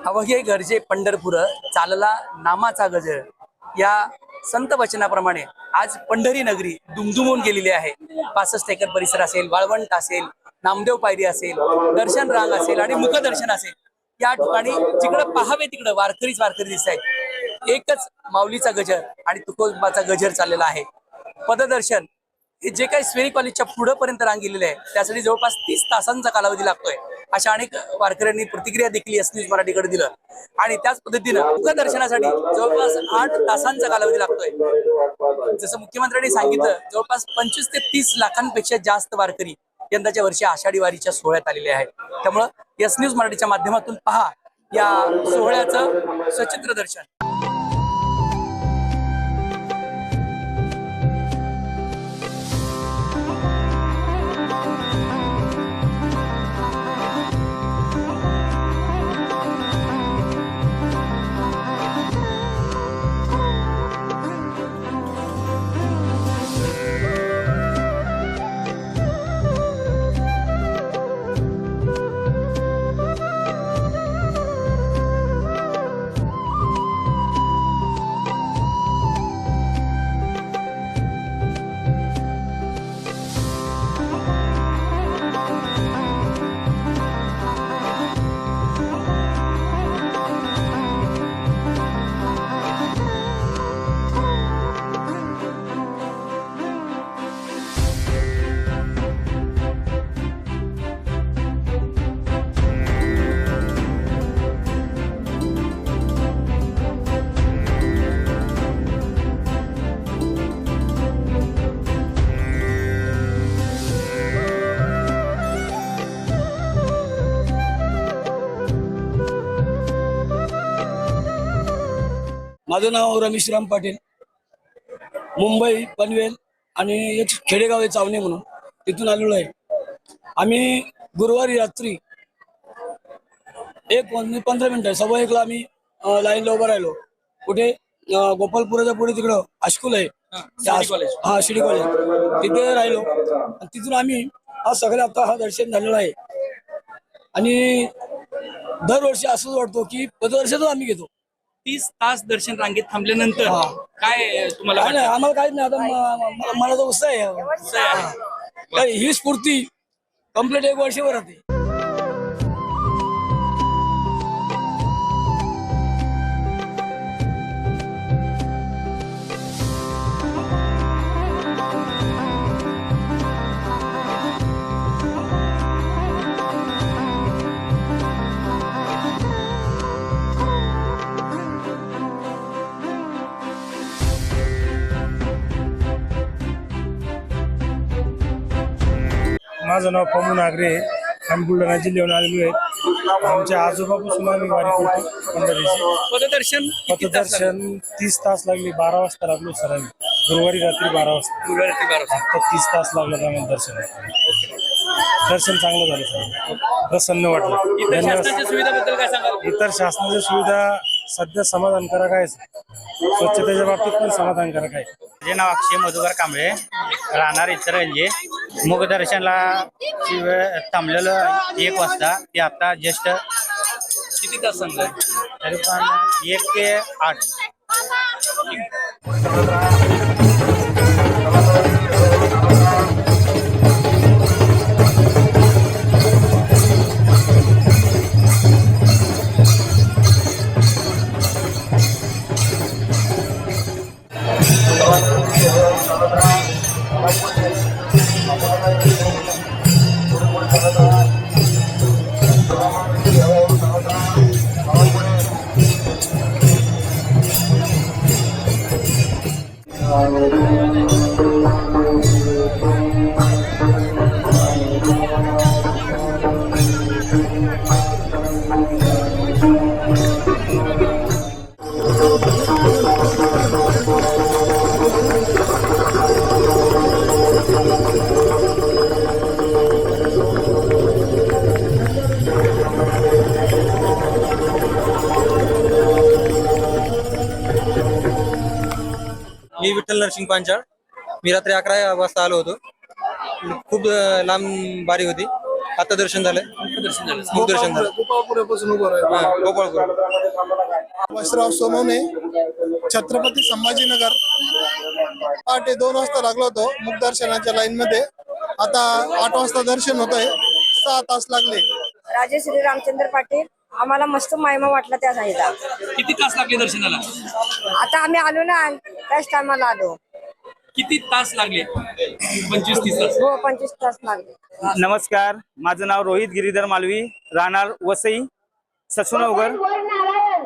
अवघे घरचे पंढरपूर चालला नामाचा गजर या संत वचनाप्रमाणे आज पंढरी नगरी दुमदुमून गेलेली आहे। 65 एकर परिसर असेल, वाळवंट असेल, नामदेव पायरी असेल, दर्शन रांग असेल आणि मुखदर्शन असेल, या ठिकाणी जिकडे पाहावे तिकडे वारकरीच वारकरी दिसत आहेत। एकच माऊलीचा गजर आणि तुकोबाचा गजर चाललेला आहे। पददर्शन हे जे काही स्वेरी कॉलेजच्या पुढे पर्यंत रांग गेलेले आहे त्यासाठी जवळपास 30 तासांचा कालावधी लागतोय, अशा अनेक वारकऱ्यांनी प्रतिक्रिया देखील एस न्यूज मराठीकडे दिलं। आणि त्याच पद्धतीनं मुखदर्शनासाठी जवळपास 8 तासांचा कालावधी लागतोय। जसं मुख्यमंत्र्यांनी सांगितलं, जवळपास 25 ते 30 लाखांपेक्षा जास्त वारकरी यंदाच्या वर्षी आषाढी वारीच्या सोहळ्यात आलेले आहेत। त्यामुळं एस न्यूज मराठीच्या माध्यमातून पहा या सोहळ्याचं सचित्र दर्शन। माझं नाव रमेश राम पाटील, मुंबई पनवेल आणि एक खेडेगाव आहे चावणी म्हणून, तिथून आलेलो आहे। आम्ही गुरुवारी रात्री 15 मिनिटं 1:15 आम्ही लाईनला उभं राहिलो। कुठे गोपालपुराच्या पुढे तिकडं हायस्कूल आहे, हा शिडी कॉलेज, तिथे राहिलो। तिथून आम्ही हा सगळं आता हा दर्शन झालेला आहे। आणि दरवर्षी असंच वाटतो की पददर्शनच आम्ही घेतो। 30 तास दर्शन रांगेत थांबल्यानंतर काय तुम्हाला काय नाही, आम्हाला काहीच नाही। आता मला तर उत्साह आहे, ही स्फूर्ती कम्प्लीट 1 वर्षभर राहते। माझं नाव पमू नागरे, आम्ही बुलढाणा जिल्ह्याहून आलेलो आहेत। आमच्या आजोबापासून आम्ही वारी करतो पंढरीची। पददर्शन 30 तास लागले, 12 वाजता लागलो सर आम्ही गुरुवारी रात्री 12 वाजता। 30 तास लागलं आम्हाला दर्शन चांगलं झालं सर, प्रसन्न वाटलं। इतर शासनाच्या सुविधाबद्दल काय सांगाल? इतर शासनाच्या सुविधा सध्या समाधानकारक आहे, स्वच्छतेच्या बाबतीत पण समाधानकारक आहे। माझे नाव अक्षय मधुकर कांबळे, राहणार इचलकरंजी। मुखदर्शनला वेळ थांबलेलं 1 वाजता, ते आता जस्ट किती तास सांगताय? तरी पण 1 ते 8। मी विठ्ठल नरसिंग पांचाळ. मी रात्री 11 वाजता आलो होतो. खूप लांब बारी होती. आता दर्शन झालंय. खूप दर्शन झालं. गोपाळपुरापासून उभं राहिलो. हा, गोपाळपूर. वसराव सोनवणे, छत्रपती संभाजीनगर. पहाटे 2 वाजता लागलो होतो मुखदर्शनाच्या लाईन मध्ये. आता 8 वाजता दर्शन होतंय. 6 तास लागले. राजेश्री रामचंद्र पाटील. आम्हाला मस्त महिमा वाटला त्या साईडला. किती तास लागले दर्शनाला? आता आम्ही आलो ना त्याच टायमाला आलो. किती तास लागले? 25-30 तास. हो 25 तास लागले. नमस्कार, माझं नाव रोहित गिरीधर मालवी, राहणार वसई ससूनगर.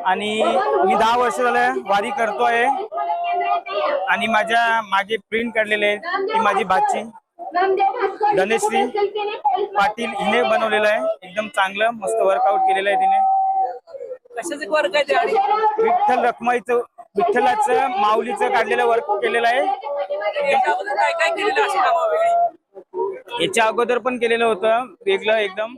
आणि मी 10 वर्ष झालं वारी करतोय. आणि माझ्या मागे प्रिंट काढलेले आहे ती माझी भाची धनेश्री पाटील हिने बनवलेलं आहे. एकदम चांगलं मस्त वर्कआउट केलेलं आहे तिने. कशाचं वर्क आहे ते? आणि विठ्ठल रखमाईचं विठ्ठलाचं माऊलीचं काढलेलं वर्क केलेलं आहे. याच्या अगोदर काय काय केलेलं अशी कामं वेगळी? याच्या अगोदर पण केलेलं होतं वेगळं एकदम.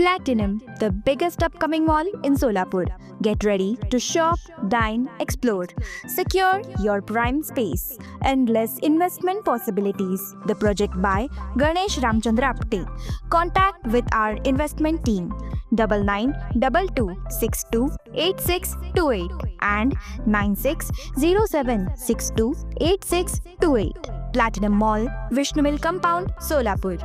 Platinum, the biggest upcoming mall in Solapur. Get ready to shop, dine, explore. Secure your prime space. Endless investment possibilities. The project by Ganesh Ramchandra Apte. Contact with our investment team 9922628628 and 9607628628. Platinum Mall, Vishnu Mill Compound, Solapur.